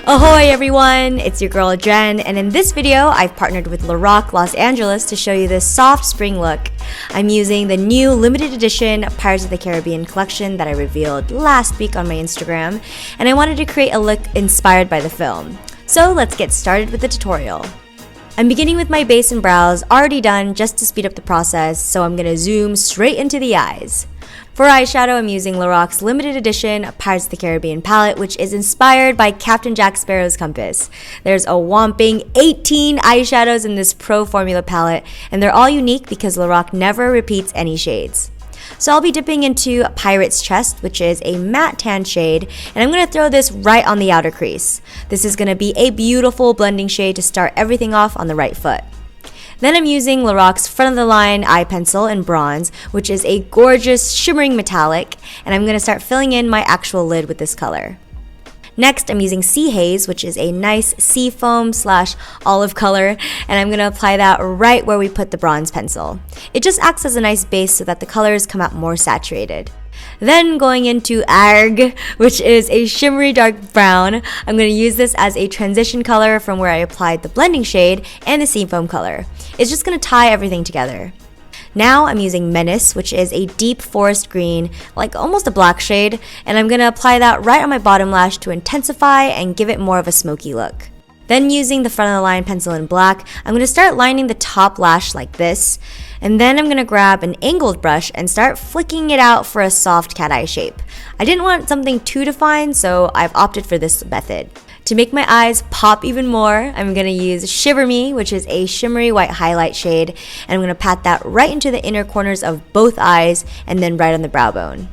Ahoy everyone, it's your girl Jen, and in this video I've partnered with LAROC Los Angeles to show you this soft spring look. I'm using the new limited edition Pirates of the Caribbean collection that I revealed last week on my Instagram, and I wanted to create a look inspired by the film. So let's get started with the tutorial. I'm beginning with my base and brows already done just to speed up the process, so I'm gonna zoom straight into the eyes. For eyeshadow, I'm using LAROC's limited edition Pirates of the Caribbean palette, which is inspired by Captain Jack Sparrow's compass. There's a whopping 18 eyeshadows in this Pro Formula palette, and they're all unique because LAROC never repeats any shades. So I'll be dipping into Pirate's Chest, which is a matte tan shade, and I'm going to throw this right on the outer crease. This is going to be a beautiful blending shade to start everything off on the right foot. Then I'm using LAROC's front of the line eye pencil in bronze, which is a gorgeous shimmering metallic, and I'm going to start filling in my actual lid with this color. Next, I'm using Sea Haze, which is a nice sea foam / olive color, and I'm going to apply that right where we put the bronze pencil. It just acts as a nice base so that the colors come out more saturated. Then going into Arg, which is a shimmery dark brown. I'm going to use this as a transition color from where I applied the blending shade and the seafoam color. It's just going to tie everything together. Now I'm using Menace, which is a deep forest green, like almost a black shade, and I'm going to apply that right on my bottom lash to intensify and give it more of a smoky look. Then using the front of the line pencil in black, I'm going to start lining the top lash like this, and then I'm going to grab an angled brush and start flicking it out for a soft cat eye shape. I didn't want something too defined, so I've opted for this method. To make my eyes pop even more, I'm going to use Shiver Me, which is a shimmery white highlight shade, and I'm going to pat that right into the inner corners of both eyes and then right on the brow bone.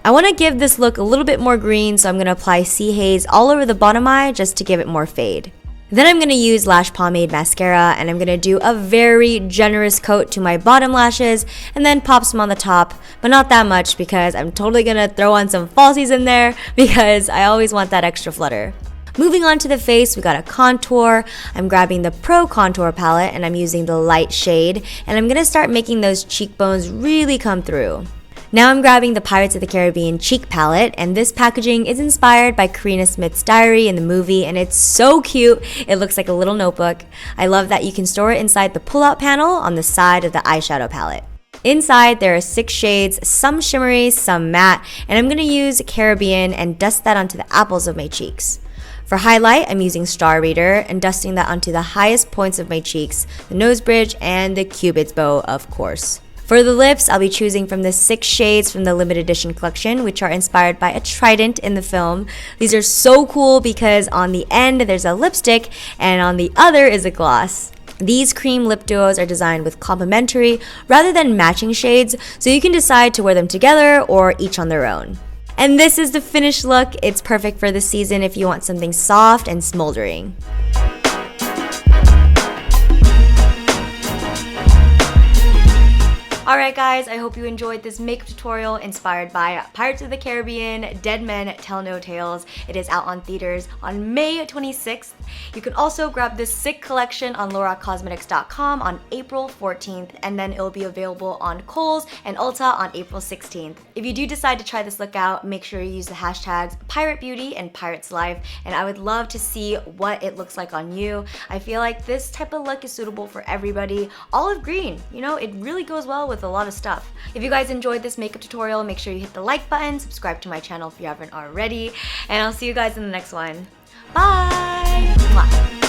I want to give this look a little bit more green, so I'm going to apply Sea Haze all over the bottom eye just to give it more fade. Then I'm going to use Lash Pomade Mascara, and I'm going to do a very generous coat to my bottom lashes and then pop some on the top, but not that much because I'm totally going to throw on some falsies in there because I always want that extra flutter. Moving on to the face, we got a contour. I'm grabbing the Pro Contour palette and I'm using the light shade, and I'm going to start making those cheekbones really come through. Now I'm grabbing the Pirates of the Caribbean cheek palette, and this packaging is inspired by Karina Smith's diary in the movie, and it's so cute. It looks like a little notebook. I love that you can store it inside the pull-out panel on the side of the eyeshadow palette. Inside there are 6 shades, some shimmery, some matte, and I'm going to use Caribbean and dust that onto the apples of my cheeks. For highlight, I'm using Star Reader and dusting that onto the highest points of my cheeks, the nose bridge, and the Cupid's bow, of course. For the lips, I'll be choosing from the 6 shades from the limited edition collection, which are inspired by a trident in the film. These are so cool because on the end there's a lipstick and on the other is a gloss. These cream lip duos are designed with complementary rather than matching shades, so you can decide to wear them together or each on their own. And this is the finished look. It's perfect for this season if you want something soft and smoldering. Alright guys, I hope you enjoyed this makeup tutorial inspired by Pirates of the Caribbean, Dead Men Tell No Tales. It is out on theaters on May 26th. You can also grab this sick collection on LAROCCosmetics.com on April 14th, and then it will be available on Kohl's and Ulta on April 16th. If you do decide to try this look out, make sure you use the hashtags Pirate Beauty and Pirates Life, and I would love to see what it looks like on you. I feel like this type of look is suitable for everybody. Olive green, you know, it really goes well with a lot of stuff. If you guys enjoyed this makeup tutorial, make sure you hit the like button, subscribe to my channel if you haven't already, and I'll see you guys in the next one. Bye! Mwah.